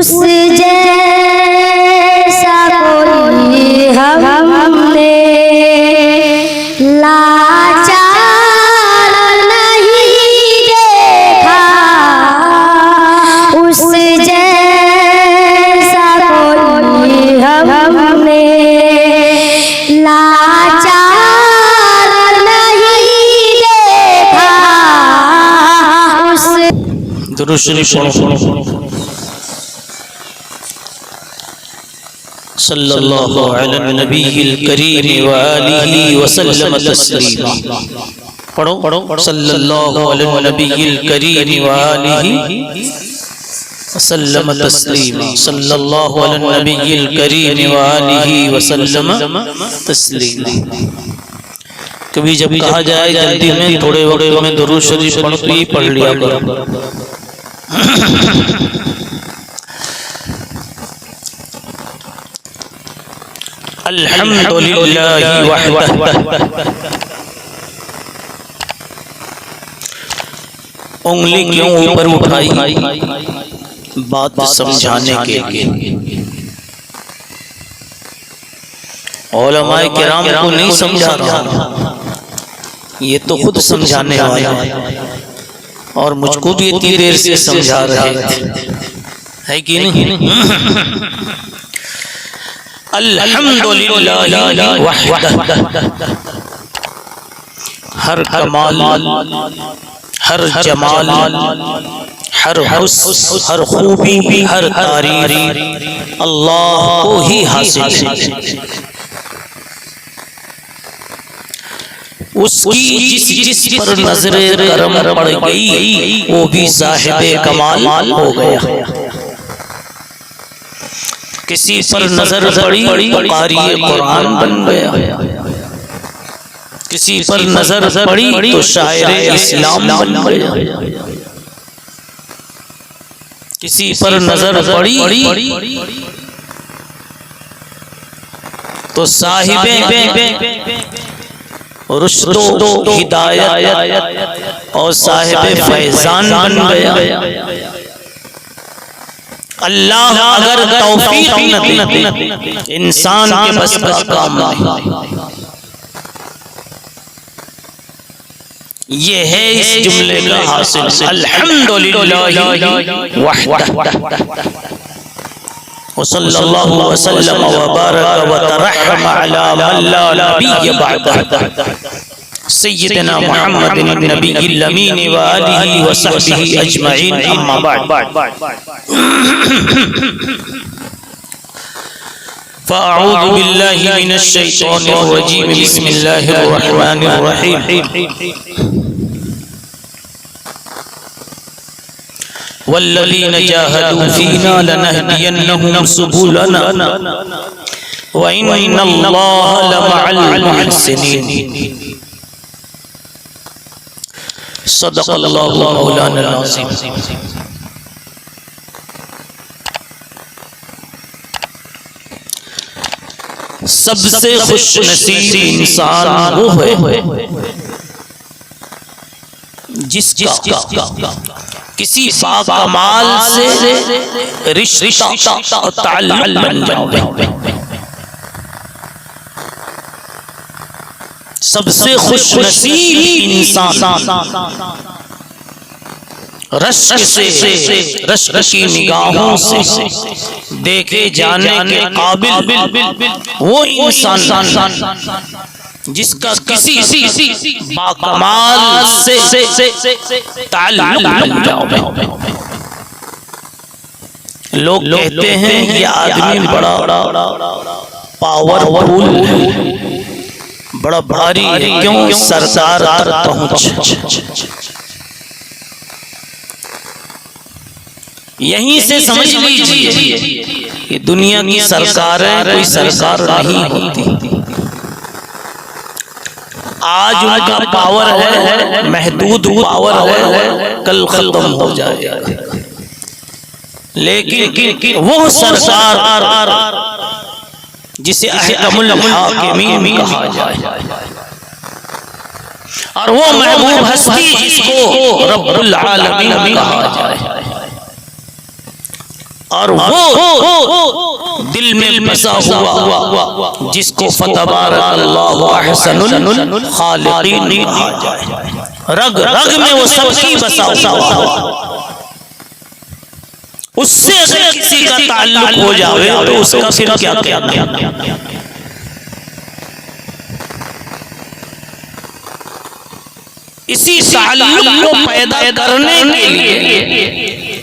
उस जैसा कोई हमने लाचार नहीं देखा, उस जैसा कोई हमने लाचार नहीं देखा। उस दुरूद शरीफ सल्लल्लाहु अलैहि नबील करीम व आलिहि व सल्लम तस्लीमा। पढ़ो सल्लल्लाहु अलैहि नबील करीम व आलिहि व सल्लम तस्लीमा। सल्लल्लाहु अलैहि नबील करीम व आलिहि व सल्लम तस्लीमा। कभी जब कहा जाए जल्दी में थोड़े वक्त में दुरूद शरीफ पढ़ लिया करो। अल्हम्दुलिल्लाहि वहदह उंगली क्यों ऊपर उठाई? बात समझाने के लिए। उलमाए किराम को नहीं समझा रहा, ये तो खुद समझाने वाला और मुझको भी इतनी देर से समझा रहे है कि नहीं? अल्हम्दुलिल्लाहि वहदह, हर कमाल, हर जमाल, हर हुस्न, हर खूबी, हर तारीफ अल्लाह को ही हासिल है। उसकी जिस पर नजरे करम पड़ गई वो भी साहिबे कमाल हो गया। किसी पर नजर पड़ी क़ारी कुरान बन गया, किसी पर नजर पड़ी तो शायर इस्लाम बन गया, किसी पर नजर पड़ी तो साहिबे रुश्द हिदायत और साहिबे फैजान बन गया। अल्लाह अगर तौफीक न दे इंसान के बस का काम नहीं। ये है इस जुमले का हासिल। अल्हम्दुलिल्लाहि वहदह व सल्लल्लाहु वसल्लम व बारक व तरहम अला मन ला नबिय बअदह सय्यदना मुहम्मदिन नबिय्यिल अमीन व आलिहि व सहबिहि अजमईन। अम्मा बाद फ़अऊज़ु बिल्लाहि मिनश शैतानिर रजीम। बिस्मिल्लाहिर रहमानिर रहीम। वल्लज़ीन जाहदू फ़ीना लनहदियन्नहुम सुबुलना व इन्नल्लाह लमअल मुहसिनीन। सदक़ल्लाहु मौलाना अज़ीम। सबसे खुशनसीब इंसान वो है जिसका किसी बाकमाल से रिश्ता ताल्लुक़ बन जाए। सबसे खुशनसीब इंसान रश्क की निगाहों से देखे जाने के काबिल वो इंसान जिसका किसी बाकमाल से ताल्लुक़ बन जाए। लोग कहते हैं ये आदमी बड़ा पावरफुल, बड़ा भारी है, क्यों? सरकार तक पहुंच। यहीं से समझ लीजिए कि दुनिया की सरकारें कोई सरकार नहीं होती। आज उनका पावर है, महदूद पावर है, कल खत्म हो जाएगा। लेकिन वो सरकार जिसे अहकमुल हाकिमीन कहा जाए और वो महबूब हस्ती जिसको रब्बुल आलमीन कहा जाए, और वो दिल में बसा हुआ जिसको फतबारकल्लाहु अहसनुल खालिकीन कहा जाए, रग रग में वो सबकी बसा हुआ, उससे अगर किसी का ताल्लुक हो जाए तो उसका फिर क्या कहना। इसी ताल्लुक को पैदा करने के लिए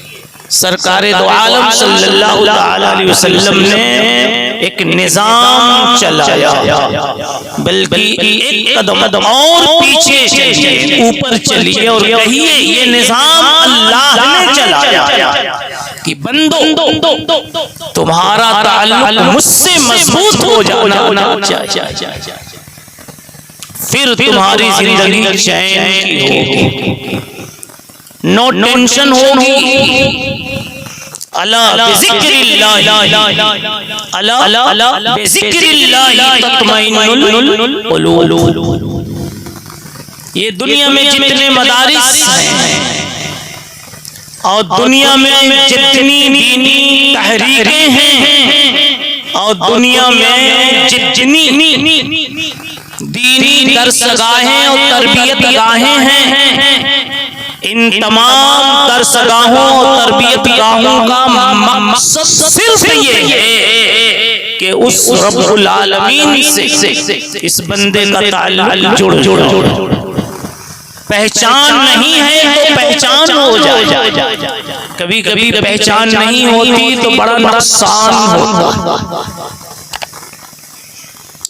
सरकारे दो आलम सल्लल्लाहु अलैहि वसल्लम ने एक निजाम चलाया, बल्कि एक कदम और पीछे ऊपर चलिए और कहिए ये निजाम अल्लाह ने चलाया कि बंदो तुम्हारा ताल्लुक मुझसे मजबूत हो जाना चाहिए, फिर तुम्हारी जिंदगी चैन की होगी, नो टेंशन होगी। अला बिज़िक्रिल्लाह अला बिज़िक्रिल्लाह तत्मइन्नुल क़ुलूब। ये दुनिया में जितने मदारिस हैं और दुनिया में जितनी दीनी तहरीकें हैं और दुनिया में जितनी दीनी दरसगाहें और तरबियत गाहें हैं, इन तमाम दरसगाहों और तरबियत गाहों का मकसद सिर्फ ये है कि उस रब्बुल आलमीन से इस बंदे का ताल्लुक जुड़ पहचान नहीं है तो पहचान हो जाए। कभी कभी पहचान नहीं होती तो बड़ा नुकसान होता।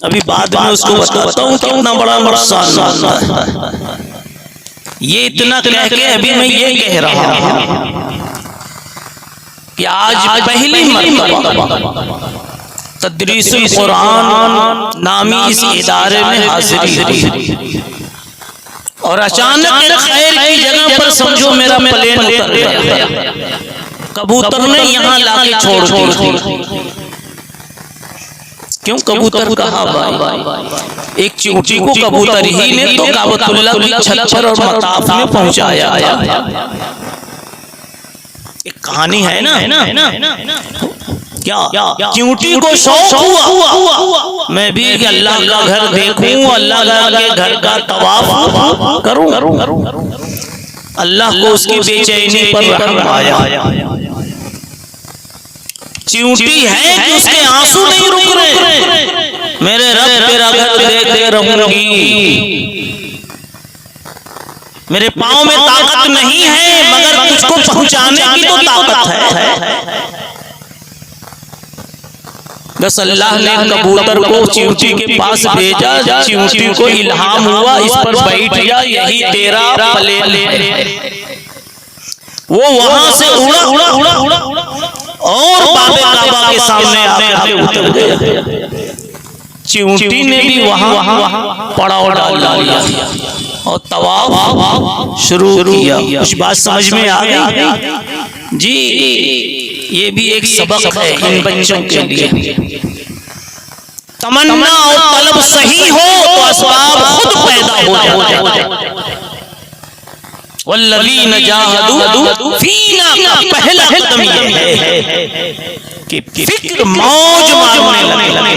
अभी बाद में उसको बताता हूँ कितना बड़ा नुकसान होता है। ये इतना कह के अभी मैं ये कह रहा हूँ कि आज पहली मरतबा तदरीसुल कुरान नामी इस इदारे में हाजिरी हुई और अचानक खैर की जगह पर समझो मेरा प्लेन उतर गया, कबूतर ने यहाँ लाके छोड़ दिया। क्यों कबूतर कहा भाई? एक चींटी को कबूतर ही ने तो काबतुल्लाह की छत पर और मताफ में पहुंचाया। एक कहानी है ना क्या चींटी को शौक हुआ मैं भी अल्लाह का घर देखूं, अल्लाह के घर का तवाफ करूं। अल्लाह को उसकी बेचैनी पर रहम आया। चींटी है कि उसके आंसू नहीं रुक रहे, मेरे रब तेरा घर देखते रहूंगी, मेरे पाँव में ताकत नहीं है मगर तुझको पहुंचाने की तो ताकत है। बस अल्लाह ने कबूतर को चींटी के पास भेजा, चींटी को इल्हाम हुआ इस पर बैठ जा, यही तेरा प्लेन है। वो वहां से उड़ा और बाबे काबा के सामने आके उतर गया। चींटी ने भी वहां पड़ाव डाल दिया और तवाफ शुरू किया। कुछ बात समझ में आ गई जी? ये भी एक सबक है इन बच्चों के लिए। तमन्ना और तलब सही हो तो असबाब खुद पैदा हो जाए। वल्लज़ीन जाहदू फीना का पहला कदम ये है कि फिक्र मौज मारने लगे,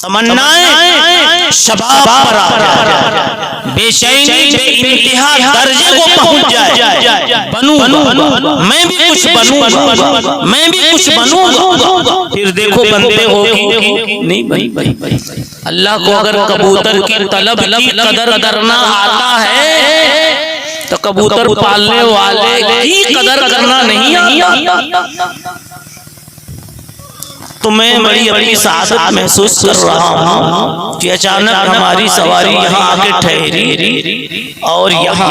तमन्नाएं शबाब पर आ जाए, बेचैनी इंतहा दर्जे को पहुंच जाए। बनूंगा मैं भी कुछ बनूंगा, मैं भी कुछ बनूंगा। फिर देखो बनते हो कि नहीं बनी। अल्लाह को अगर कबूतर की तलब की कदर करना आता है तो कबूतर पालने वाले की कदर करना नहीं आता। तो मैं बड़ी अपनी सादत महसूस कर रहा हूँ कि अचानक हमारी सवारी यहाँ आके ठहरी और यहाँ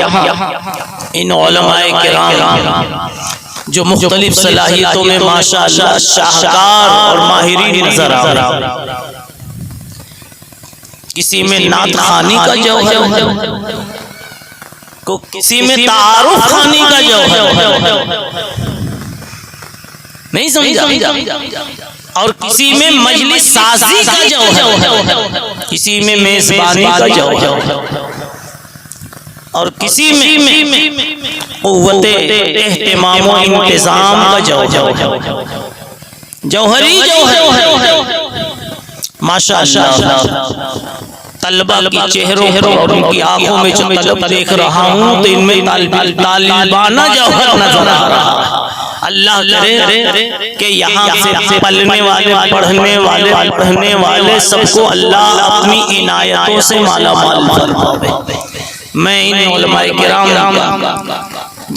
इन उलमाए किराम जो मुख्तलिफ सलाहियतों में माशाअल्लाह शाहकार और माहिरीन नजर आ रहा। किसी में नात खानी का जौहर को, किसी में तारुफ खानी का जौहर, नहीं समझा, और किसी में मजलिस साजी का जौहर, किसी में मेजबानी का जौहर, और किसी में क़ुव्वत एहतिमाम व इंतज़ाम का जौहरी जौहर माशाअल्लाह। तलबा की चेहरों और उनकी आंखों में जो तलब देख रहा हूँ तो इनमें तालिबाना जौहर नजर आ रहा है। अल्लाह करे कि यहाँ से पढ़ने वाले सबको अल्लाह अपनी इनायतों से मालामाल फरमावे। मैं इन उलमाए किराम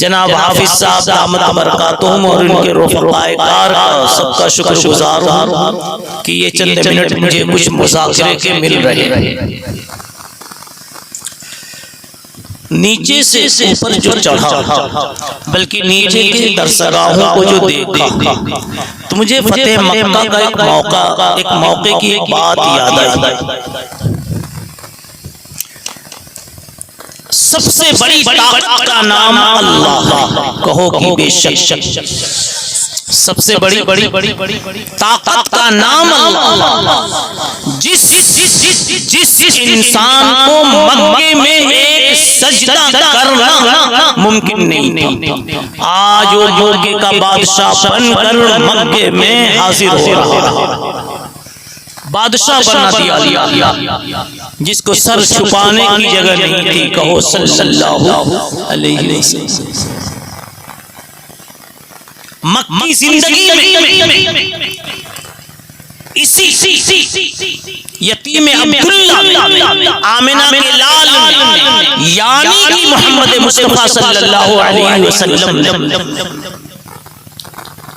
जनाब हाफिज साहब दामत बरकातुहुम और उनके रफ़क़ाए कार का सबका शुक्रगुजार हूँ कि ये चंद मिनट मुझे कुछ मुज़ाकरे के मिल रहे हैं। नीचे से ऊपर जो चढ़ा बल्कि नीचे के दरसगाहों को जो देखा तो मुझे फतेह मक्का का एक मौके की एक बात याद आई। सबसे बड़ी ताकत का नाम अल्लाह, कहो कि बेशक सबसे बड़ी ताकत का नाम अल्लाह। जिस इंसान को मक्के में एक सजदा करना मुमकिन नहीं, आज वो मक्के का बादशाह बनकर मक्के में हाजिर हो रहा, बादशाह बना दिया जिसको सर छुपाने की जगह नहीं थी। कहो सल्लल्लाहु अलैहि वसल्लम। मक्की जिंदगी में इसी यतीम अब्दुल्ला आमिना के लाल यानी कि मोहम्मद मुस्तफा सल्लल्लाहु अलैहि वसल्लम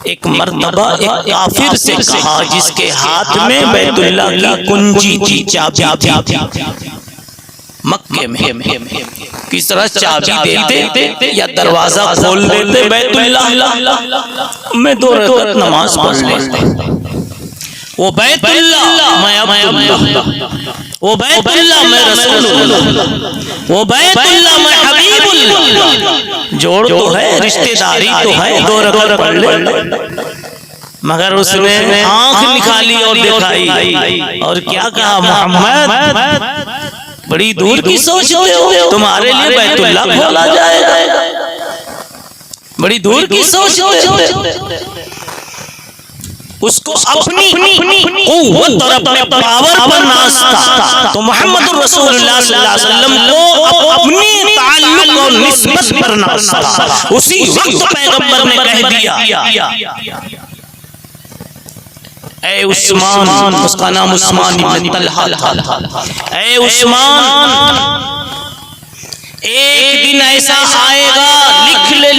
एक मर्तबा एक काफिर से कहा जिसके हाथ में बैतुल्लाह की कुंजी थी, चाबी मक्के में, किस तरह चाबी देते या दरवाजा खोल देते बैतुल्लाह में 2 रकात नमाज पढ़ लेते। वो बैतुल्लाह मैं अब्दुल्लाह, वो बैतुल्लाह मैं रसूलुल्लाह, वो बैतुल्लाह मैं हबीबुल्लाह। जोड़ तो है, रिश्तेदारी तो है, 2 रकात पढ़ ले। मगर उसने आंख निकाली और दिखाई और क्या कहा, मोहम्मद बड़ी दूर की सोचते हो, तुम्हारे लिए बैतुल्लाह खोला जाएगा, बड़ी दूर की सोचते हो। उसको अपनी क़ुव्वत और अपने पावर पर नाज़ था, तो मोहम्मद रसूलुल्लाह सल्लल्लाहु अलैहि वसल्लम को अपनी ताल्लुक और निस्बत पर नाज़ था। उसी वक्त पैगंबर ने कह दिया, ऐ उस्मान, उसका नाम उस्मान इब्न तलहा था, ऐ उस्मान एक दिन ऐसा आएगा, लिख ले,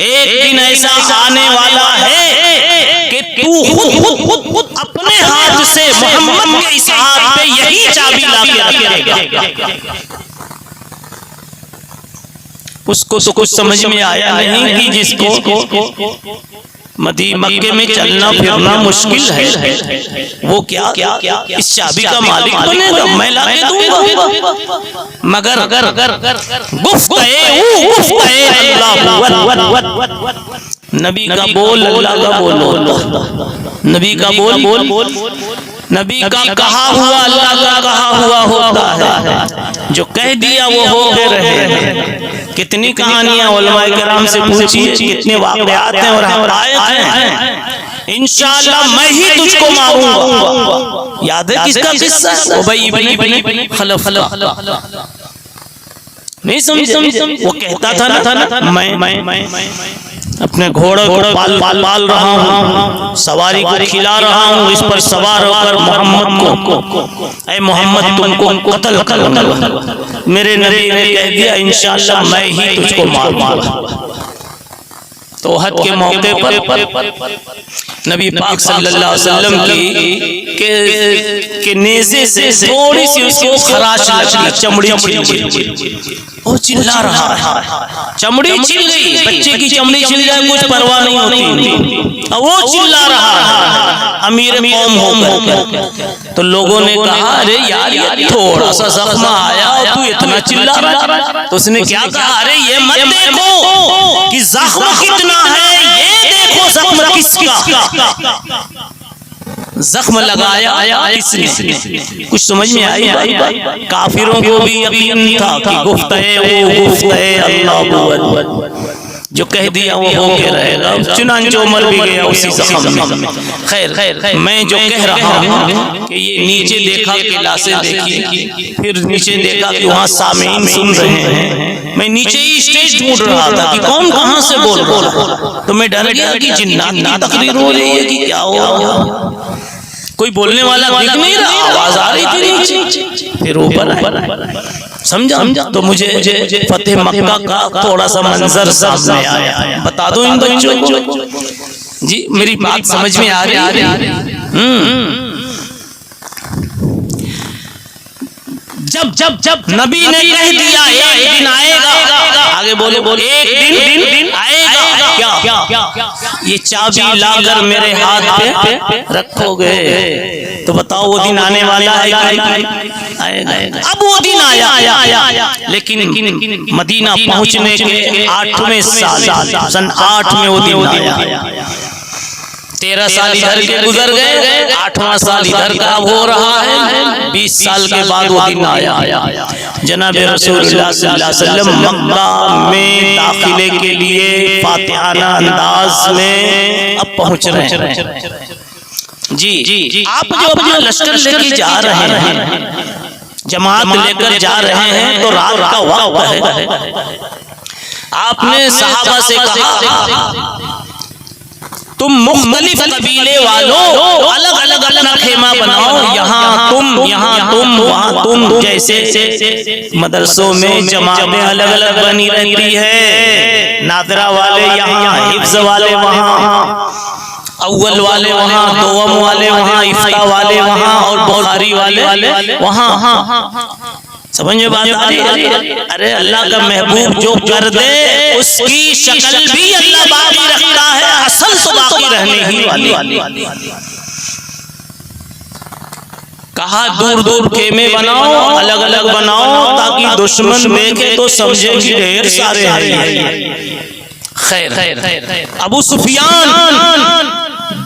एक दिन ऐसा आने वाला है कि तू खुद अपने हाथ से मोहम्मद के इस हाथ पे यही चाबी लाके रखेगा। उसको तो कुछ समझ में आया नहीं कि जिसको मक्के में चलना फिरना मुश्किल है, वो क्या इस चाबी का मालिक बनेगा, मैं लाके दूंगा। मगर नबी का बोल अल्लाह का बोल, नबी का बोल नबी का कहा हुआ अल्लाह का कहा हुआ होता है, जो कह दिया वो हो गए रहे। कितनी कहानियां उलमाए किराम से पूछिए, कितने वाक़यात हैं और हक़ाइक़ हैं। इंशाअल्लाह मैं ही तुझको मारूंगा। याद है किसका किस्सा? उबई इब्न खलफ। नहीं समझे? वो कहता था ना मैं अपने घोड़े को पाल रहा हूँ, सवारी को खिला रहा हूँ, इस पर सवार होकर मोहम्मद को, ऐ मोहम्मद तुमको कत्ल करूंगा। मेरे नबी ने कह दिया इंशाअल्लाह मैं ही तुझको मारूंगा। तो हद के मौके पर नबी पाक सल्लल्लाहु अलैहि वसल्लम के नेज़े से थोड़ी सी उसको खराश लगी, चमड़ी छिल, वो चिल्ला रहा है, चमड़ी छिल गई, बच्चे की चमड़ी छिल जाए कुछ परवाह नहीं होती, वो चिल्ला रहा है अमीर कौम होकर। तो लोगों ने कहा अरे यार थोड़ा सा जख्म आया और तू इतना चिल्ला रहा। तो उसने क्या कहा, अरे ये मत देखो कि जख्म कितना है, ये देखो जख्म किसका। जख्म लगाया किसने? कुछ समझ में आई बात? काफिरों को भी यकीन था कि गुफ्त है वो गुफ्त है अल्लाह, जो कह दिया वो हो के रहेगा। चुनांचे उमर भी गया उसी जख्म में। खैर मैं जो कह रहा हूँ कि ये नीचे देखा कि लाशें देखी, फिर नीचे देखा कि वहाँ सामीन सुन रहे हैं। मैं नीचे ही स्टेज ढूंढ रहा था कि कौन कहाँ से बोल, तो मैं डर गया कि जिन्नात की तकरीर हो रही है कि क्या हो रहा। कोई बोलने वाला दिख नहीं रहा, आवाज आ रही थी नीचे, फिर ऊपर समझा। तो मुझे फतेह मक्का का थोड़ा सा मंजर सामने आया। बता दो इन बच्चों को जी, मेरी बात समझ में आ रही है? जब नबी ने कह दिया एक दिन आएगा, आगे बोले एक दिन आएगा, क्या ये चाबी लाकर मेरे हाथ पे रखोगे तो बताओ वो दिन आने वाला है? आएगा। अब वो दिन आया, लेकिन मदीना पहुंचने के 8वें साल सन 8 में वो दिन आया। 13 साल इधर के गुजर गए, 8वां साल इधर का हो रहा है। 20 साल के बाद वो दिन आया। जनाब रसूलुल्लाह सल्लल्लाहु अलैहि वसल्लम मक्का में दाखिले के लिए फातिहाना अंदाज में अब पहुंच रहे हैं। जी आप जो अपना लश्कर लेकर जा रहे हैं, जमात लेकर जा रहे हैं, तो रात का वक्त है। आपने सहाबा से कहा तुम मुख्तलिफ कबीले वालों अलग अलग अपना खेमा बनाओ, यहाँ तुम वहाँ तुम, जैसे मदरसों में जमातें अलग अलग बनी रहती है। नादरा वाले यहाँ, हिफ्ज़ वाले वहाँ, अव्वल वाले वहाँ, दोम वाले वहाँ, इफ्ता वाले वहाँ और बुखारी वाले वहाँ। समझ में बात आ रही है? अरे अल्लाह का महबूब जो कर दे उसकी शक्ल भी अल्लाह बाकी रखता है, असल तो बाकी रहने ही वाली। कहा दूर दूर खेमे बनाओ, अलग अलग बनाओ, ताकि दुश्मन देखे तो समझे कि ढेर सारे हैं। खैर अबू सुफियान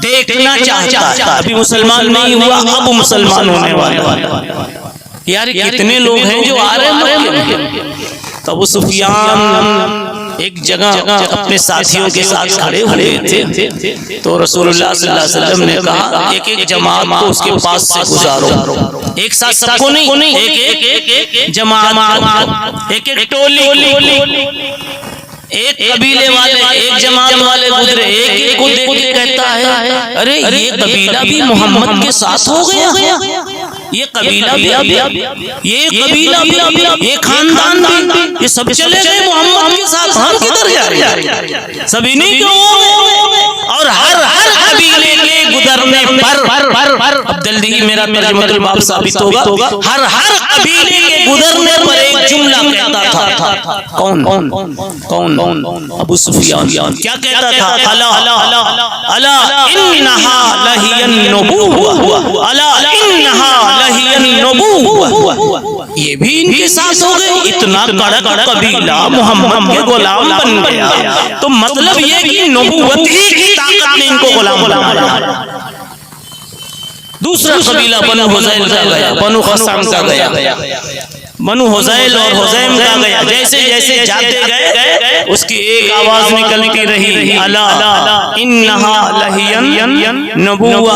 देखना चाहता था, अभी मुसलमान नहीं हुआ, अब मुसलमान होने वाला। यार कितने लोग हैं जो आ रहे हैं। तो अबू सुफियान एक जगह अपने साथियों के साथ खड़े हुए थे, तो रसूलुल्लाह सल्लल्लाहु अलैहि वसल्लम ने कहा एक जमात को उसके पास से गुजारो। एक साथ सबको नहीं, एक जमात, एक टोली, एक कबीले वाले, एक जमात वाले गुजरे, एक को देख के कहता है अरे ये कबीला भी मोहम्मद के साथ हो गया, ये कबीला भी, ये कबीला भी, ये खानदान भी, ये सब चले गए मोहम्मद के साथ। हम किधर जा रहे हैं? सभी नहीं क्यों हो गए? और हर कबीले के गुजरने पर, अब जल्दी ही मेरा तर्जुमातुल बाब साबित होगा, हर कबीले के गुजरने पर एक जुमला कहता था। कौन? अबू सुफियान क्या कहता था? अला इन्नहा लहियन नबुव्वा, अला इन्नहा लहियन नबुव्वा। ये भी इनके साथ हो गए, इतना कड़क कबीला मोहम्मद के गुलाम बन गया। तो मतलब ये कि नबुव्वत की ताकत ने इनको गुलाम बनाया। दूसरा कबीला बनु हुज़ैल का गया, बनु खसाम का गया, बनु हुज़ैल और हुज़ैम का गया। जैसे जैसे जाते गए उसकी एक आवाज निकलती रही, अला इन्नहा लहियन नबुव्वा।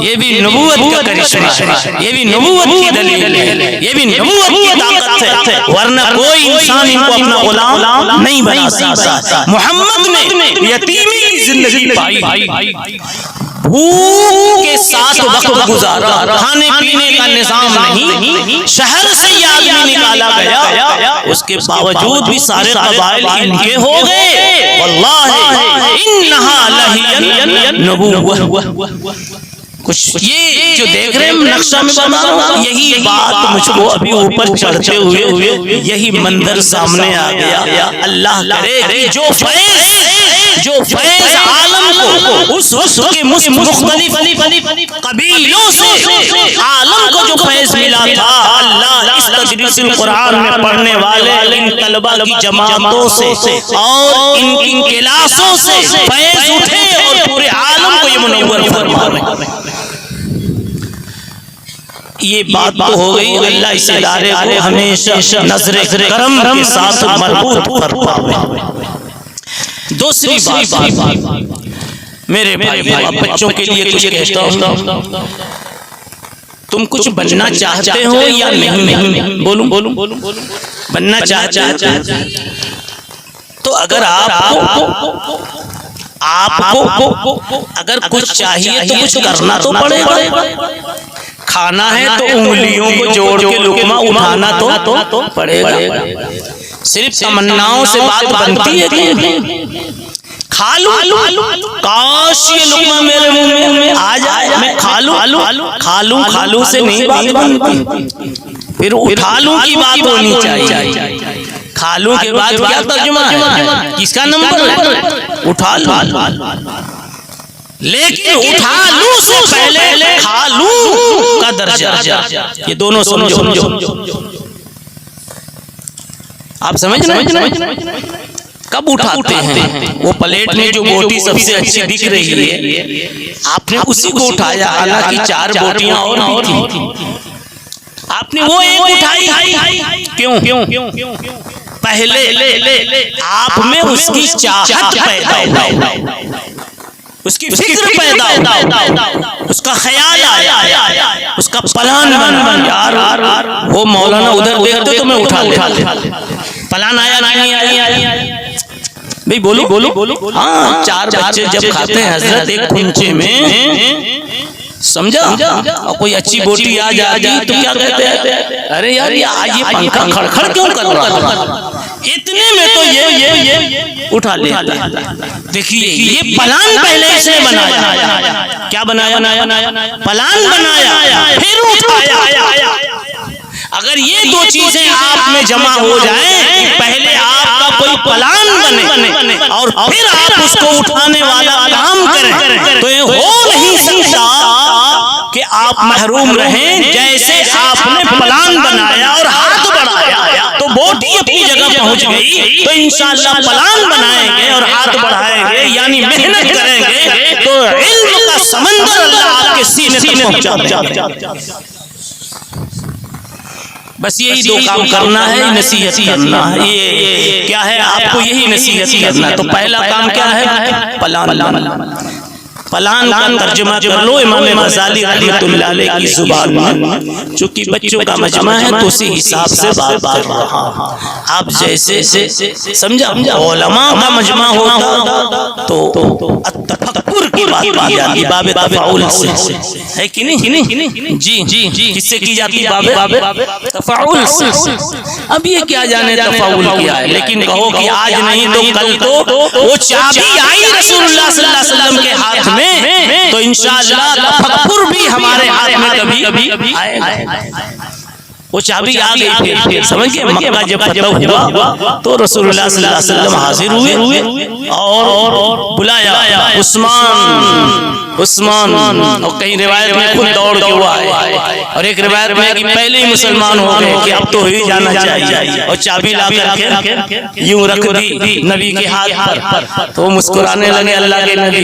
ये भी नबुव्वत का करिश्मा है, ये भी नबुव्वत की दलील है, ये भी नबुव्वत की ताकत है, वरना कोई इंसान इनको अपना गुलाम नहीं बना सकता। मोहम्मद ने यतीमी की जिंदगी पाई, भूख के साथ वक्त गुजारा, खाने पीने का निजाम नहीं, शहर से ये आदमी निकाला गया, उसके बावजूद भी सारे कबाइल इनके हो गए। वल्लाहि इन्नहा लहियन नबुव्वा। कुछ ये जो देख रहे हैं नक्शा में बना, यही बात मुझको अभी ऊपर चढ़ते हुए यही मंजर सामने आ गया। अल्लाह करे जो फैज़ आलम को उस वक्त के मुख्तलिफ कबीलों से आलम को जो फैज़ मिला था, अल्लाह इस तदरीसुल कुरान में पढ़ने वाले इन तलबा की जमातों से और इन क्लासों से फैज़ उठे और पूरे आलम को ये मुनव्वर फरमा रहे। ये बात तो हो गई, अल्लाह इस इदारे को हमेशा नजरे करम के साथ मरबूत कर पावे। दूसरी बात मेरे भाई बच्चों के लिए कुछ कहता हूँ, तुम कुछ बनना चाहते हो या नहीं? बोलूं बनना चाहते तो अगर आपको अगर कुछ चाहिए तो कुछ करना तो पड़ेगा। खाना है तो उंगलियों को जोड़ के लुकमा उठाना तो पड़ेगा। सिर्फ तमन्नाओं से बात बनती है कि खा लूं, काश ये लुकमा मेरे मुंह में आ जाए, मैं खा लूं से नहीं बात बनती, फिर उठा लूं की बात होनी चाहिए। खा लूं के बाद क्या तर्जुमा है, किसका नंबर है? उठा लूं। लेकिन उठा लूं से पहले खा लूं का दर्जा, ये दोनों समझो। आप समझ रहे? कब उठाते हैं? वो प्लेट में जो बोटी सबसे अच्छी दिख रही है, आपने उसी को उठाया, हालांकि 4 बोटियां और थी, आपने वो एक उठाई। क्यों? पहले आप में उसकी चाहत पैदा हुई, उसकी फिक्र पैदा हुई, उसका ख्याल आया, उसका प्लान बना। यार वो मौलाना उधर देखते तो मैं उठा ले। प्लान आया नहीं आया भाई? बोलो। हाँ, 4 बच्चे जब खाते हैं हजरत एक खुंचे में, समझा? और कोई अच्छी बोटी आ जाएगी तो क्या कहते हैं, अरे यार ये पंखा खड़खड़ क्यों कर रहा है? इतने में तो ये उठा लेता। देखिए ये प्लान पहले से बनाया। क्या बनाया? प्लान बनाया, फिर उठाया। अगर ये 2 चीजें आप में जमा हो जाएं, पहले आपका कोई प्लान बने और फिर आप उसको उठाने वाला काम करें, तो ये हो नहीं सकता कि आप महरूम रहें। जैसे आपने प्लान बनाया और हाथ बढ़ाया तो बोटी अपनी जगह पहुंच गई, तो इंशाअल्लाह प्लान बनाएंगे और हाथ बढ़ाएंगे, यानी मेहनत करेंगे, तो इल्म का समंदर अल्लाह आपके सीने तक पहुंचा। बस यही 2 काम करना है, नसीहत करना है। ये क्या है? आपको यही नसीहत करना है। तो पहला काम क्या है? प्लान का तर्जुमा कर लो इमाम गजाली रहमतुल्लाह अलैह की जुबान में, चूंकि बच्चों का मजमा है तो उसी हिसाब से बात कर रहा हूं। आप जैसे समझा उलमा का मजमा होता तो तफक्कुर की बात की जाती, बाबे तफाउल से, है कि नहीं? जी किससे की जाती? बाबे तफाउल से। अब ये क्या जाने तफाउल किया है, लेकिन कहो कि आज नहीं तो कल तो वो चाबी आई रसूलुल्लाह सल्लल्लाहु अलैहि वसल्लम के हाथ में, तो इंशाअल्लाह तफक्कुर भी हमारे हाथ में कभी आएगा। वो चाबी आ गई। फिर समझिए मक्का जब फतह हुआ तो रसूलुल्लाह सल्लल्लाहु अलैहि वसल्लम हाजिर हुए और बुलाया उस्मान, और कई रिवायत में खुद दौड़ के हुआ है, और एक रिवायत में कि पहले ही मुसलमान हो गए कि अब तो ही जाना चाहिए, और चाबी ला करके यूं रख दी नबी के हाथ पर, तो मुस्कुराने लगे अल्लाह के नबी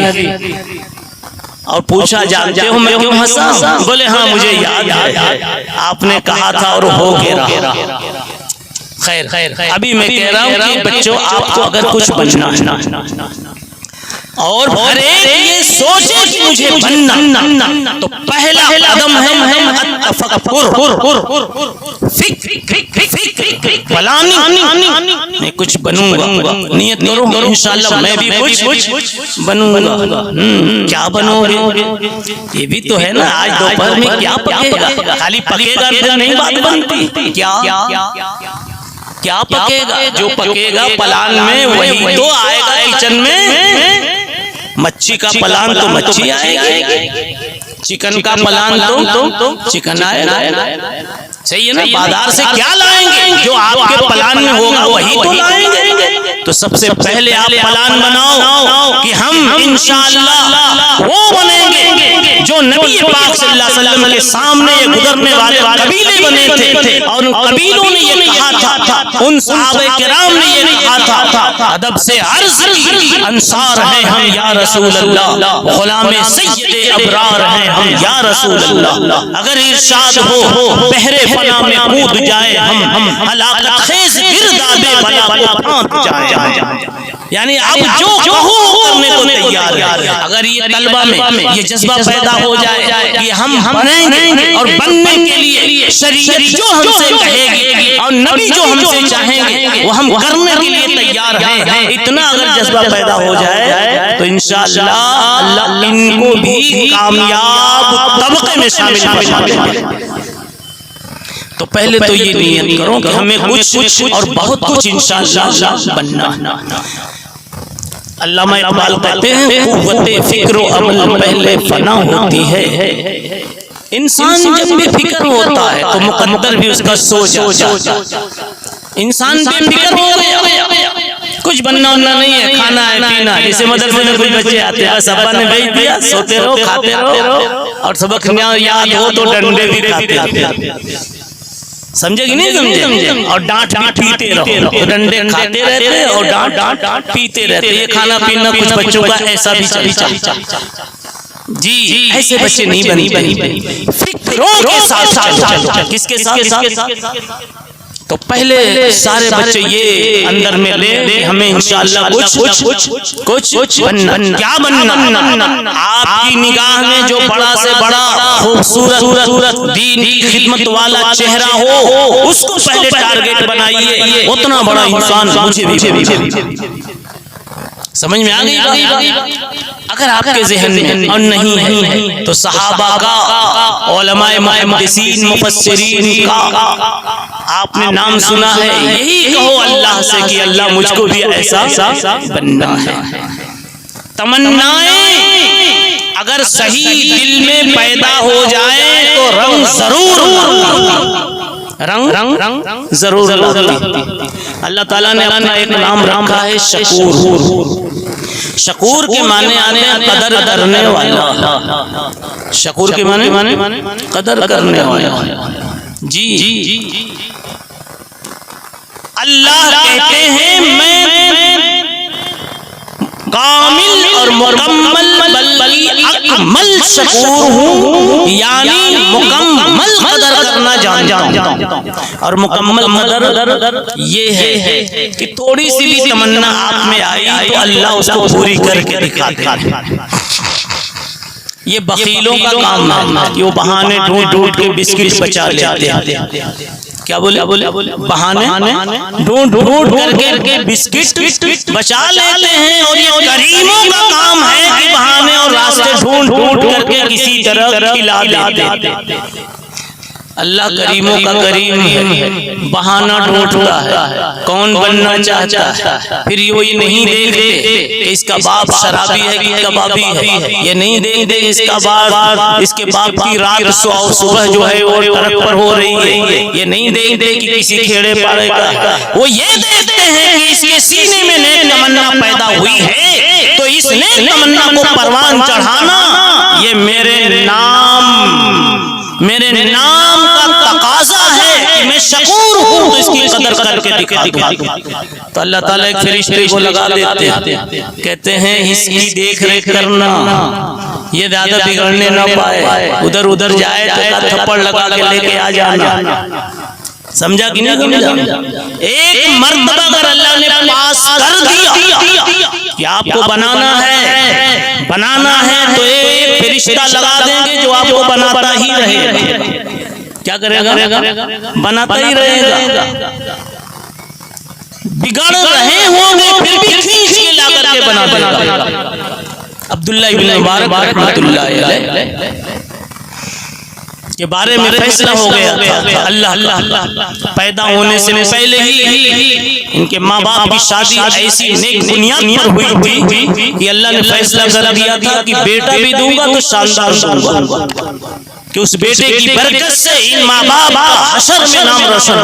और पूछा जानते हो मैं क्यों हंसा? बोले हाँ मुझे याद है, आपने कहा था और हो गया। खैर अभी मैं कह रहा हूँ कि बच्चों आपको अगर कुछ बनना है और हर एक ये सोचे कि मुझे बनना, तो पहला कदम है मैं कुछ बनूंगा, नियत करो इंशाअल्लाह मैं भी कुछ बनूंगा। क्या बनोगे? ये भी तो है ना, आज दोपहर में क्या पकेगा? खाली पकेगा तो नहीं बात बनती। क्या पकेगा? जो पकेगा प्लान में वही तो आएगा किचन में। मच्छी का प्लान तो मच्छी आएगी, चिकन का प्लान तो चिकन आएगा। सही है ना? बाजार से क्या लाएंगे? जो आपके प्लान में होगा वही तो लाएंगे। तो सबसे पहले आप प्लान बनाओ कि हम इंशाअल्लाह वो बनेंगे जो नबी पाक सल्लल्लाहु अलैहि वसल्लम के सामने ये गुजरने वाले कबीले बने थे और उन कबीलों ने ये कहा था, उन सहाबा किराम ने ये कहा था, अदब से अर्ज की, अंसार हैं हम या रसूल अल्लाह, गुलामे सय्यदे अबरार हैं हम या रसूल अल्लाह। अगर इरशाद हो बहरे फना में कूद जाए हम, हलाकत खेज गिरदाबे बला को फांद जाए। यानी अब जो कहो करने को तैयार है। अगर ये तलबा में ये जज्बा पैदा हो जाए कि हम बनेंगे और बनने के लिए शरीयत जो हमसे कहेगी और नबी जो हमसे चाहेंगे वो हम करने के लिए तैयार हैं, इतना अगर जज्बा पैदा हो जाए तो इंशाअल्लाह अल्लाह इनको भी कामयाब तबके में शामिल। तो पहले तो ये नियत करो कि हमें कुछ और बहुत कुछ इंशाअल्लाह बनना। अल्लामा इकबाल कहते हैं कुव्वते फिक्र अमल पहले फना होती है। इंसान जब भी फिक्र होता है तो मुकद्दर भी उसका सो जाता है। इंसान बेफिक्र हो गया, कुछ बनना उन्ना नहीं है, खाना है पीना है। जैसे मदरसे में कुछ बच्चे आते हैं, बस अब्बा ने भेज दिया, सोते रहो खाते रहो और सबक याद हो तो डंडे भी खाते। समझे कि नहीं समझे? और डांट पीते रहो, डंडे खाते रहते और डांट पीते रहते। ये खाना पीना कुछ बच्चों का ऐसा भी चलता जी, ऐसे बच्चे नहीं बनी फिक्रों के साथ। किसके साथ? तो पहले सारे बच्चे ये अंदर में ले हमें इंशाअल्लाह कुछ बनना। क्या बनना? आपकी निगाह में जो बड़ा से बड़ा खूबसूरत दीन की खिदमत वाला चेहरा हो उसको पहले टारगेट बनाइए। उतना बड़ा इंसान मुझे भी समझ में आ गई। अगर आपके ज़हन में और नहीं है तो सहाबा का, उलमाए मुहद्दिसीन मुफस्सिरीन का आपने नाम सुना है। यही कहो अल्लाह से कि अल्लाह मुझको भी ऐसा बनना है। तमन्नाएं अगर सही दिल में पैदा हो जाए तो रंग जरूर अल्लाह ताला ने अपना एक नाम रखा है शकूर। शकूर के माने आने कदर करने वाला। शकूर के माने कदर करने वाला। जी अल्लाह कहते हैं मैं कामिल और मुकम्मल बल्कि अकमल शकूर हूँ, यानी मुकम्मल कदर करना जानता हूँ। और मुकम्मल कदर ये है कि थोड़ी सी भी तमन्ना आप में आई तो अल्लाह उसको पूरी करके दिखाते हैं। ये बखीलों का काम है कि वो बहाने ढूंढ के बिस्किट बचा लेते हैं। क्या बोले? बहाने ढूंढ करके बिस्किट बचा लेते हैं। और ये करीमों का काम है कि बहाने और रास्ते ढूंढ करके किसी तरह खिला देते। अल्लाह करीमों का करीम है, बहाना ढूंढता है। कौन बनना चाहता है फिर ये नहीं देखते कि इसका बाप शराबी है कि कबाबी है। ये नहीं देखते इसका बाप, इसके बाप की रात सुबह जो है वो तरफ पर हो रही है। ये नहीं देखते कि किसी खेड़े पाड़े का, वो ये देखते हैं कि इसके सीने में नेक तमन्ना पैदा हुई है तो इस नेक तमन्ना को परवान चढ़ाना ये मेरे नाम का तकाजा है कि मैं शकूर हूँ, तो इसकी कदर करके दिखा दूं। तो अल्लाह ताला एक फरिश्ते को लगा देते हैं, कहते हैं इसकी देख रेख करना, ये ज्यादा बिगड़ने ना पाए, उधर जाए तो थप्पड़ लगा के लेके आ जाना। समझा कि नहीं समझा? एक मर्तबा अगर अल्लाह ने पास कर दिया कि आपको बनाना है तो एक फरिश्ता लगा देंगे जो आपको बनाता ही रहेगा। क्या करेगा? बनाता ही रहेगा। बिगड़ रहे होंगे फिर भी खींच के ला करके बना देगा। अब्दुल्लाह इब्न मुबारक रहमतुल्लाह अलैह के बारे में फैसला हो गया था। अल्लाह पैदा होने से पहले ही इनके माँ बाप की शादी ऐसी नेक बुनियाद पर हुई थी कि अल्लाह ने फैसला कर दिया था कि बेटा भी दूंगा तो शानदार दूंगा, कि उस बेटे की बरकत से इन माँ बाप का हशर में नाम रोशन।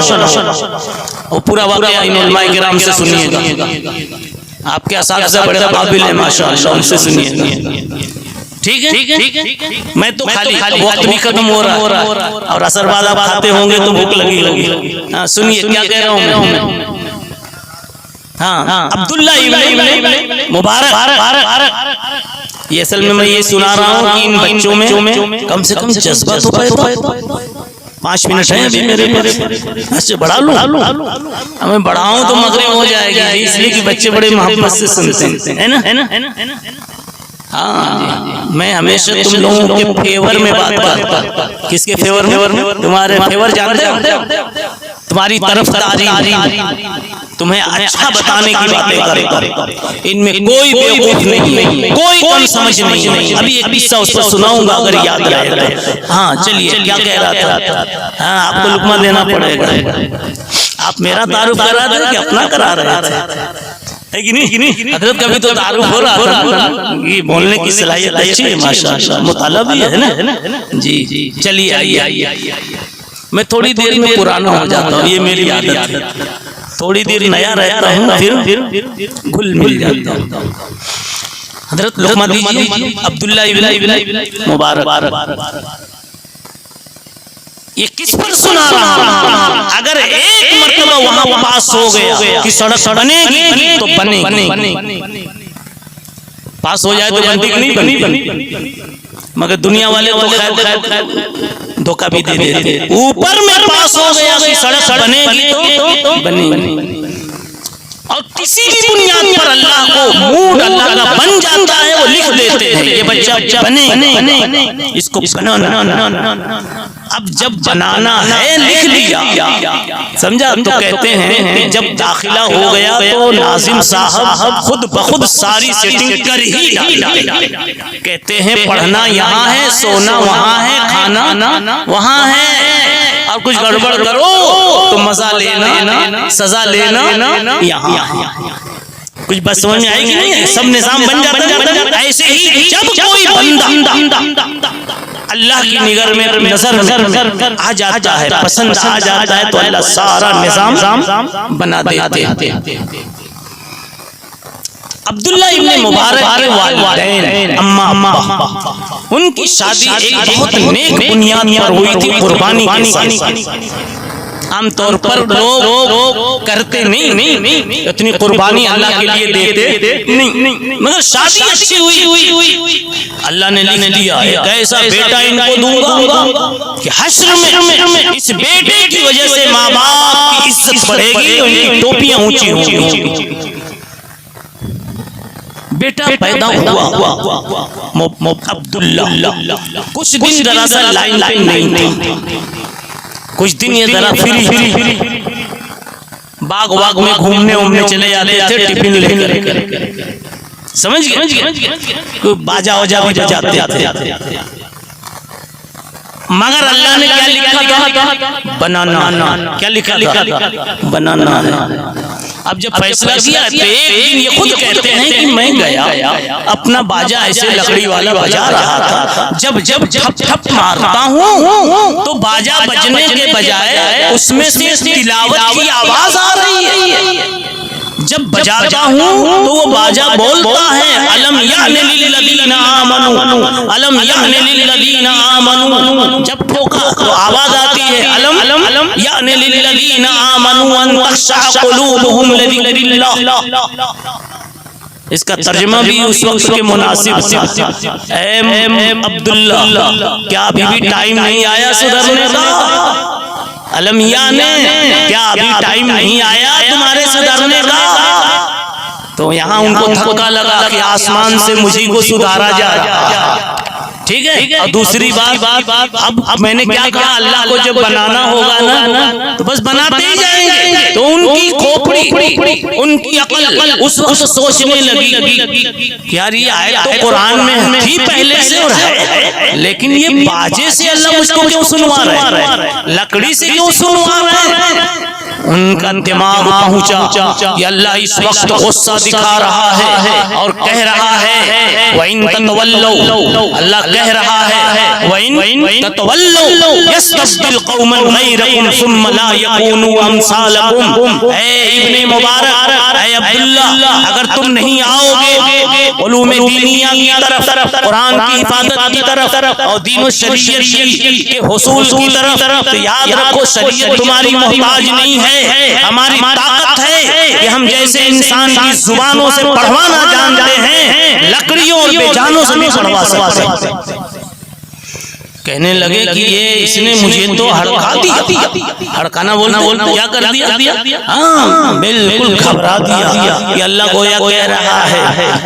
और पूरा वाक़या इन उलमाए किराम से सुनिएगा, आपके असातिज़ा बड़े काबिल हैं माशाअल्लाह, उनसे सुनिएगा। ठीक है। मैं तो खाली वक्त भी खत्म हो रहा है और असर बाद आप खाते होंगे तो भूख लगी। हाँ सुनिए क्या कह रहा हूँ मैं। हाँ अब्दुल्ला इब्न मुबारक, ये असल में मैं ये सुना रहा हूँ कि इन बच्चों में कम से कम जज्बा तो पैदा। 5 मिनट है अभी मेरे अच्छा बढ़ा लूं, मैं बढ़ाऊं तो मगरिब हो जाएगी, इसलिए कि बच्चे बड़े मोहब्बत से सुनते हैं, है ना। हाँ मैं हमेशा तुम लोगों के फेवर में बात करता। किसके फेवर में? तुम्हारे फेवर जानते हो, तुम्हारी तरफदारी, तुम्हें अच्छा बताने की बातें करता। इनमें कोई बेवकूफ नहीं, कोई कम समझ नहीं। अभी एक किस्सा उस पर सुनाऊंगा अगर याद रहे। हाँ चलिए क्या कह रहा था। हाँ आपको लुकमा देना पड़ेगा। आप मेरा तारुफ करा रहे कि अपना करा रहे थे, है कि नहीं? हजरत कभी तो तारुफ हो रहा था, ये बोलने की सलाहियत अच्छी है माशाअल्लाह, मुताला भी है ना जी। चलिए आइए, मैं थोड़ी देर में पुराना हो जाता हूँ, ये मेरी आदत है। थोड़ी देर नया रहता हूँ फिर घुल मिल जाता हूँ। हजरत लुकमा दीजिए अब्दुल्ला इब्न मुबारक। ये किस पर सुना रहा? अगर एक मर्तबा वहां पास हो गया कि सड़क बनेगी तो बनेगी, पास हो जाए तो बनती कि नहीं बनी। मगर दुनिया वाले तो खैर धोखा भी दे देते। ऊपर में पास हो गया कि सड़क बनेगी तो बनेगी, और किसी भी बुनियाद पर अल्लाह को मूड अल्लाह का बन जाता है, वो लिख देते हैं ये बच्चा बने, इसको बनाना। अब जब बनाना है लिख लिया, समझा? तो कहते हैं कि जब दाखिला हो गया तो नाजिम साहब खुद बखुद सारी सेटिंग कर ही डाला। कहते हैं पढ़ना यहाँ है, सोना वहाँ है, खाना वहाँ है, और कुछ गड़बड़ करो तो मजा लेना, सजा लेना यहाँ। कुछ बस समझ में आएगी नहीं? सब निजाम बन जाता। ऐसे ही जब कोई बंदा अल्लाह की नजर आ जाता है, पसंद आ जाता है, तो अल्लाह सारा निजाम बना देते हैं। अब्दुल्ला इब्न मुबारक के वालिदैन अम्मा उनकी शादी एक बहुत नेक बुनियाद पर हुई थी, कुर्बानी के साथ। आमतौर पर लोग करते नहीं, इतनी कुर्बानी अल्लाह के लिए देते नहीं, मगर शादी अच्छी हुई। अल्लाह ने लिख दिया एक ऐसा बेटा इनको दूंगा कि हश्र में इस बेटे की वजह से माँ बाप की इज्जत बढ़ेगी, उनकी टोपियां ऊंची होंगी। बेटा पैदा हुआ अब्दुल्ला। कुछ दिन जरा सा लाइन नहीं थी, कुछ दिन ये जरा फ्री बाग में घूमने चले जाते थे, टिफिन लेकर, समझ गए? बाजा वजा बजाते। मगर अल्लाह ने क्या लिखा था? बनाना। क्या लिखा था? बनाना। अब जब फैसला किया तो एक दिन ये खुद कहते हैं कि मैं गया, अपना बाजा ऐसे लकड़ी वाला बजा रहा था, जब ठप मारता हूँ तो बाजा बजने के बजाय उसमें से तिलावत की आवाज आ रही है। जब बजाता हूँ तो वो बाजा बोलता है अलम यानी लिल्लज़ीना आमनू, अलम यानी लिल्लज़ीना आमनू। जब ठोका तो आवाज आती है अलम यानी लिल्लज़ीना आमनू अन तख़शअ क़ुलूबुहुम लिज़िक्रिल्लाह। इसका तर्जुमा भी उस वक्त के मुनासिब था। अब्दुल्ला क्या अभी भी टाइम नहीं आया सुधरने का? अलमिया ने क्या अभी टाइम नहीं आया तुम्हारे सुधारने का? तो यहाँ उनको धक्का लगा कि आसमान से मुझी को सुधारा जाए, ठीक है। और दूसरी बात अब मैंने क्या कहा, अल्लाह को जब बनाना होगा ना तो बस बनाते ही जाएंगे। तो उनकी खोपड़ी, उनकी अकल उस वक्त सोचने लगी कि यार ये आयत तो कुरान में थी पहले से और है, लेकिन ये बाजे से अल्लाह मुझको क्यों सुनवा रहा है, लकड़ी से क्यों सुनवा रहा है? उनका दिमाग पहुंचा कि अल्लाह इस वक्त गुस्सा दिखा रहा है और कह रहा है व इन ततवल्लौ, अल्लाह कह रहा है वइन ततवल्लू यस्तब्दिल कौमन गैरकुम सुम्मा ला यकूनु अमसालकुम। ऐ इब्ने मुबारक, ऐ अब्दुल्ला, अगर तुम नहीं आओगे उलूम दीनिया की तरफ, कुरान की हिफाजत की तरफ और दीन शरीयत के हुसूल की तरफ, तो याद रखो शरीयत तुम्हारी मोहताज नहीं है, हमारी ताकत है कि हम जैसे इंसान की जुबानों से पढ़वाना जानते हैं, लकड़ियों और बेजानों से नहीं पढ़वा सकते। कहने लगे कि ये इसने मुझे तो हड़का दिया। हड़काना बोलना क्या कर दिया? हाँ, बिल्कुल घबरा दिया कि अल्लाह गोया कह रहा है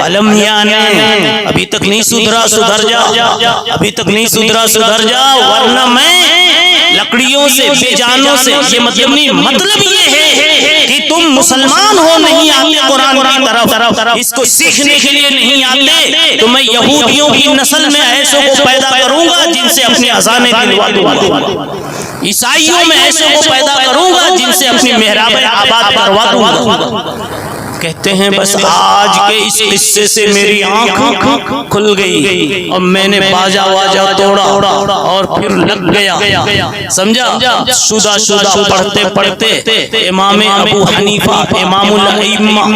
अलम याने, अभी तक नहीं सुधरा, सुधर जा, अभी तक नहीं सुधरा, सुधर जा, वरना मैं लकड़ियों से बेजानों से, ये मतलब नहीं, मतलब ये है कि तुम मुसलमान हो नहीं आते कुरान की तरफ, इसको सीखने के लिए नहीं आते, तो मैं यहूदियों की नस्ल में ऐसों को पैदा करूंगा जिनसे अपनी अज़ानें दिलवा दूंगा, ईसाइयों में ऐसों को पैदा करूंगा जिनसे अपनी मेहराबें आबाद करवा दूंगा। कहते हैं बस आज के इस किस्से से मेरी आंख खुल गई और मैंने बाजा वाजा तोड़ा और फिर लग गया, समझा। शुदा पढ़ते पढ़ते इमाम अबू हनीफा इमामुल अइम्मा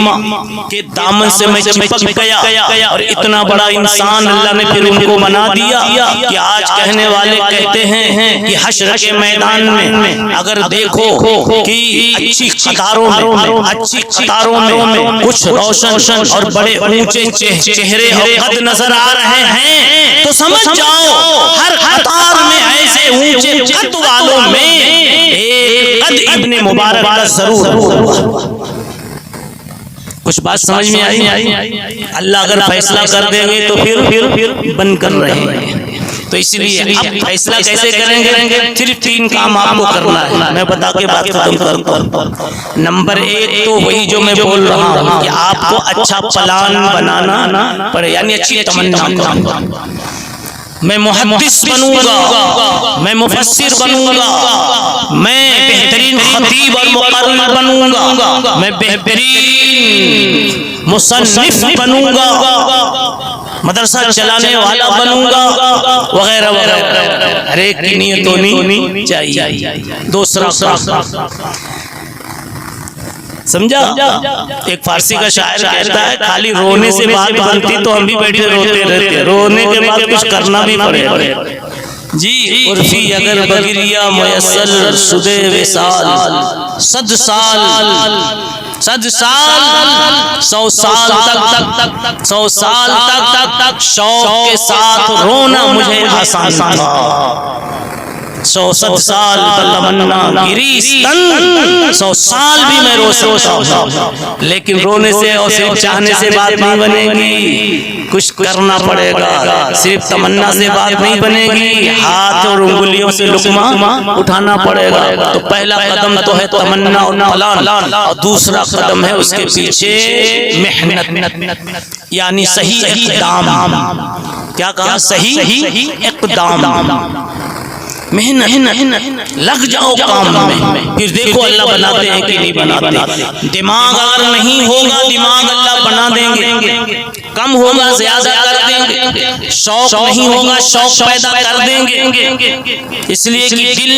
के दामन से मैं चिपक गया और इतना बड़ा इंसान अल्लाह ने फिर उनको बना दिया कि आज कहने वाले कहते हैं कि हश्र के मैदान में अगर देखो कि अच्छी कतारों में कुछ रोशन और बड़े ऊंचे चेहरे और कद नजर आ रहे हैं, तो समझ जाओ हर कतार में ऐसे ऊंचे कद वालों में एक कद इब्ने मुबारक का जरूर। कुछ बात समझ में आई? अल्लाह अगर फैसला कर देंगे तो फिर बन कर रहे। तो इसलिए आप फैसला कैसे करेंगे? सिर्फ 3 काम आपको करना है, मैं बता के बात खत्म करूं। नंबर 1 तो वही जो मैं बोल रहा हूं कि आपको अच्छा प्लान बनाना पड़े, यानी अच्छी तमन्ना। मैं मुहद्दिस बनूंगा, मैं मुफस्सिर बनूंगा, मैं बेहतरीन खतीब और मुक़र्रिर बनूंगा, मैं बेहतरीन मुसन्निफ बनूंगा, मदरसा चलाने वाला बनूंगा, वगैरह वगैरह। हर एक की नियत होनी चाहिए। दूसरा समझा? एक फारसी का शायर कहता है खाली रोने से बात बनती तो हम भी बैठे रोते रहते, रोने के बाद कुछ करना भी पड़ेगा जी। उर्फी अगर बगिरिया मुयस्सर शुदे विसाल, सद साल 100 साल तक 100 साल तक शौक के साथ रोना मुझे आसान था। 100 साल तमन्ना गिरीस्तन, 100 साल भी मैं रो सकता हूँ, लेकिन रोने से और सिर्फ चाहने से बात नहीं बनेगी, कुछ करना पड़ेगा। सिर्फ तमन्ना से बात नहीं बनेगी, हाथ और उंगलियों से लुक़मा उठाना पड़ेगा। तो पहला कदम तो है तमन्ना और प्लान, और दूसरा कदम है उसके पीछे मेहनत, यानी सही इक़दाम। क्या कहा? सही इक़दाम, मेहनत, लग जाओ काम में, फिर देखो अल्लाह बनाते हैं कि नहीं बनाते। दिमाग अगर नहीं होगा, दिमाग अल्लाह बना देंगे, कम होगा ज्यादा कर देंगे, शौक नहीं होगा शौक पैदा कर देंगे, इसलिए कि दिल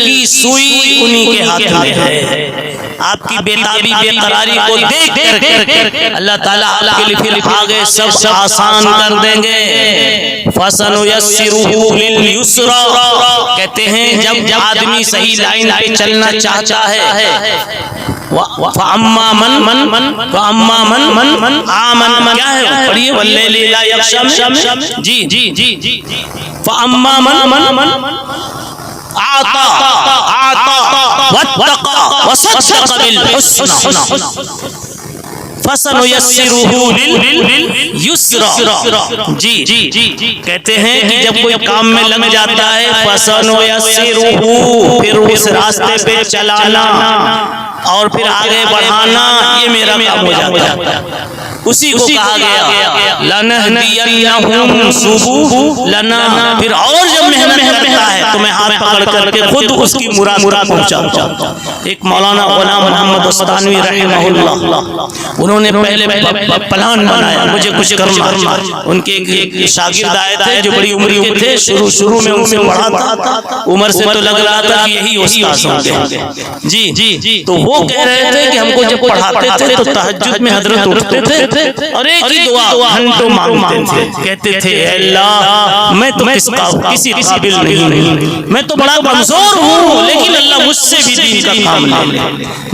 की सुई उन्हीं के हाथ में है। आपकी बेताबी बेकरारी को देख कर अल्लाह ताला आपके लिए फिर आगे सब आसान कर देंगे। फसनुयस्सिरुहु लिल-युस्रा, कहते हैं जब आदमी सही लाइन पे चलना चाहता है, फअम्मा मन आमन, क्या है पढ़िए, वल्लैलि ला यग़शा, जी फअम्मा मन आता वत्तक़ा वसद्दक़ बिल हुस्ना फसनुयस्सिरुहु लिल-युस्रा। जी कहते हैं कि जब कोई काम में लग जाता है, फसनुयस्सिरुहु, फिर उस रास्ते पे चलाना और फिर आगे बढ़ाना, ये मेरा काम हो जाता है। उसी को कहा गया लनहदियन्नहुम सुबुलना। फिर और जब मेहनत करता है तुम्हें हाथ पकड़ करके खुद उसकी मुराद पहुंचा। एक मौलाना गुलाम मोहम्मद उस्तानवी रहमहुल्लाह, उन्होंने पहले प्लान बनाया मुझे कुछ करना। उनके एक शागिर्द आए थे जो बड़ी उम्र के थे, शुरू में उनसे पढ़ा था, उम्र से तो लग रहा था कि यही उस्ताद होंगे। जी, तो वो कह रहे थे कि हमको जब पढ़ाते थे तो तहज्जुद में हजरत उठते थे और एक ही दुआ घंटों मांगते थे, कहते थे अल्लाह मैं तो किसी काबिल नहीं, मैं तो बड़ा कमजोर हूँ, लेकिन अल्लाह मुझसे भी दीन का काम ले ले।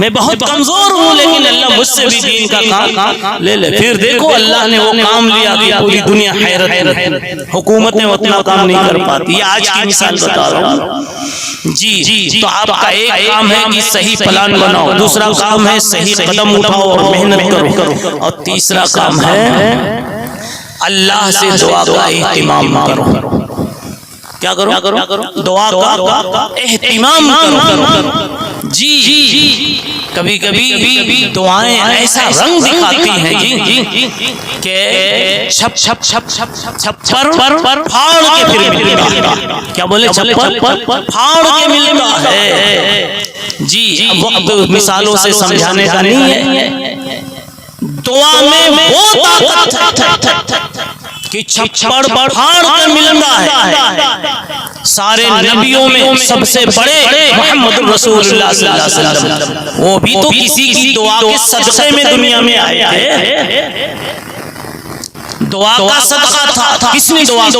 मैं बहुत कमजोर हूँ लेकिन अल्लाह मुझसे भी दीन का काम ले ले। फिर देखो अल्लाह ने वो काम लिया कि पूरी दुनिया हैरत, हुकूमतें उतना काम नहीं कर पाती। ये आज की मिसाल बता रहा हूँ। जी, तो आपका एक काम है कि सही प्लान बनाओ, दूसरा काम है सही कदम उठाओ और मेहनत करो, और तीसरा काम है अल्लाह से दुआ का एहतिमाम करो। क्या करो? दुआ का एहतिमाम करो। जी, कभी कभी दुआएं ऐसा रंग दिखाती हैं जी कि छप्पर फाड़ के फिर मिलता। क्या बोले? छप्पर फाड़ के मिलता है। जी, वक्त मिसालों से समझाने का नहीं है। दुआ में वो ताकत कि छप्पर फाड़ कर मिलता है। सारे नबियों में सबसे बड़े मोहम्मद रसूलुल्लाह सल्लल्लाहु अलैहि वसल्लम, वो भी तो किसी की दुआ के सदक़े में दुनिया में आए थे। दुआ का सदका था। किसने दुआ की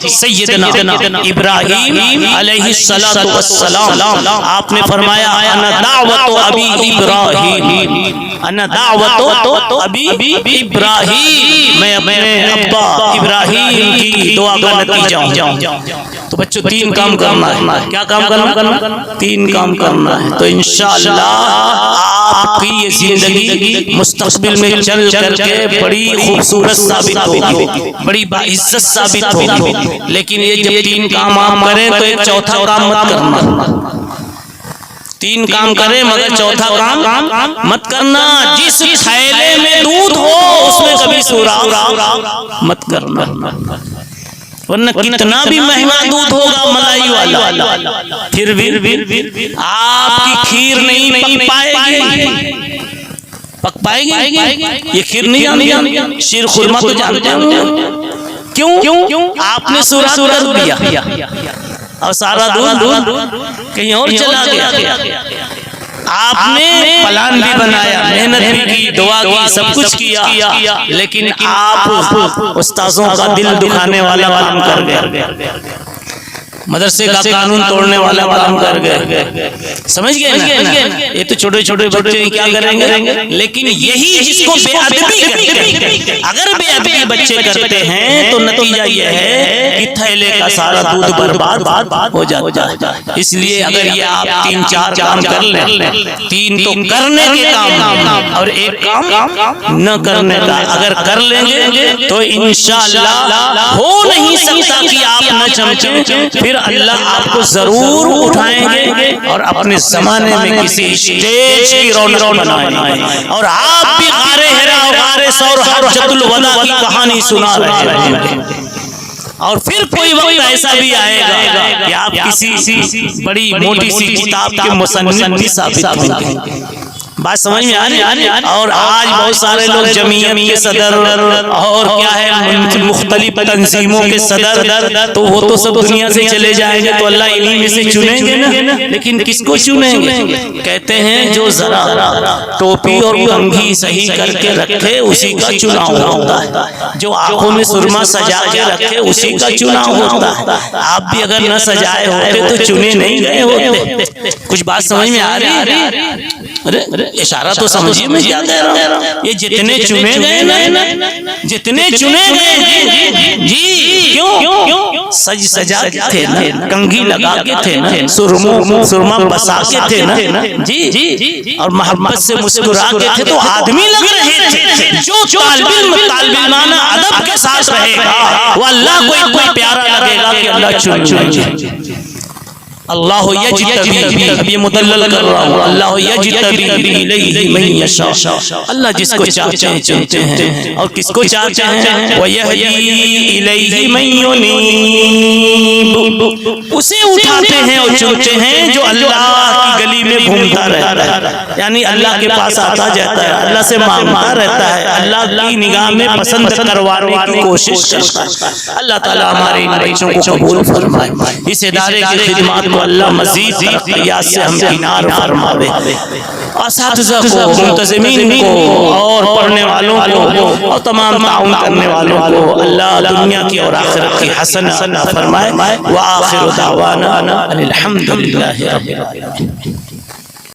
थी? सैयदना इब्राहीम अलैहिस्सलातु वस्सलाम। आपने फरमाया अना दावतु अबी इब्राहीम, अना दावतु अबी इब्राहीम, मैं अपने अब्बा इब्राहीम की दुआ का नतीजा हूं। तो बच्चों तीन काम करना है। क्या काम करना? तीन काम करना है। तो इंशाअल्लाह आपकी ये जिंदगी मुस्तकबिल में चल करके बड़ी खूबसूरत साबित होगी, बड़ी बाइज्जत साबित होगी। लेकिन ये जब तीन काम आप करें तो एक चौथा काम मत करना। तीन काम करें मगर चौथा काम मत करना। जिस थैले में दूध हो उसमें कभी सुराख मत करना, वरना कितना भी महंगा दूध होगा मलाई वाला, फिर भी आपकी खीर नहीं पक पाएगी। ये खीर नहीं जानते, शीर खुरमा तो जानते हैं। क्यों? आपने सुराख कर दिया और सारा दूध कहीं और चला गया। आपने प्लान भी बनाया, मेहनत भी की, दुआ की, सब कुछ किया, लेकिन आप उस्तादों का दिल दुखाने वाला काम कर गए, मदरसे का कानून तोड़ने वाला काम कर गए। समझ गए ना? ये तो छोटे छोटे बच्चे क्या करेंगे, लेकिन यही जिसको बेअदबी कहते हैं। अगर बेअदबी बच्चे करते हैं तो नतीजा यह है कि थैले का सारा दूध बर्बाद हो जाता है। इसलिए अगर ये आप तीन चार काम कर लें, तीन तो करने के काम और एक काम न करने का अगर कर लेंगे तो इंशाअल्लाह हो नहीं सकता कि आप न चमके, फिर अल्लाह आपको जरूर उठाएंगे और अपने जमाने में किसी स्टेज की रौनक बनाएंगे। और आप भी गारे हिरा और गारे सौर हज्जतुल वदा की कहानी सुना रहे हैं। और फिर कोई वक्त ऐसा भी आएगा कि आप किसी बड़ी मोटी सी किताब के मुसन्निफ भी साबित होंगे। बात समझ में आ रही है? और आज बहुत सारे लोग जमीयत के सदर और क्या है मुख्तलिफ तंजीमों के सदर, तो वो तो सब दुनिया से चले जाएंगे, तो अल्लाह इन्हीं में से चुनेंगे ना। लेकिन किसको चुनेंगे? कहते हैं जो जरा टोपी और कंघी सही करके रखे उसी का चुनाव होता है, जो आंखों में सुरमा सजा के रखे उसी का चुनाव होता है। आप भी अगर न सजाए होते तो चुने नहीं गए होते। कुछ बात समझ में आ रही है? अरे इशारा तो समझिए, मैं क्या कह रहा हूँ। ये जितने चुने गए ना, जितने चुने गए जी, क्यों सज सजा के थे ना, कंघी लगा के थे ना, सुरमा बसा के थे ना जी, और मोहब्बत से मुस्कुरा के थे, तो आदमी लग रहे थे। जो तालिबाना अदब के साथ रहेगा वो अल्लाह को इतना प्यारा लगेगा कि अल्लाह चुन। अल्लाह यजतबी, अब ये मुदल्लल कर रहा हूँ, अल्लाह यजतबी इलैहि मन यशा, अल्लाह जिसको चाहते हैं चुनते हैं, और किसको चाहते हैं वयहदी इलैहि मन युनीब, उसे उठाते हैं और चुनते हैं जो अल्लाह की गली में घूमता रहता है, यानी अल्लाह के पास आता जाता है, अल्लाह से मांगता रहता है, अल्लाह की निगाह में पसंद करवाने की कोशिश करता है। अल्लाह ताला हमारे इन बच्चों को कबूल फरमाए, इस इदारे की खिदमत को अल्लाह मजीद तरक्कियात से हम किनार फरमावे, असातिज़ा को, मुंतज़िमीन को और पढ़ने वालों को और तमाम ताउन करने वालों को अल्लाह दुनिया की और आखिरत की हसन फरमाए। व आखिरु दावाना अनिल हम्दुलिल्लाहि रब्बिल आलमीन।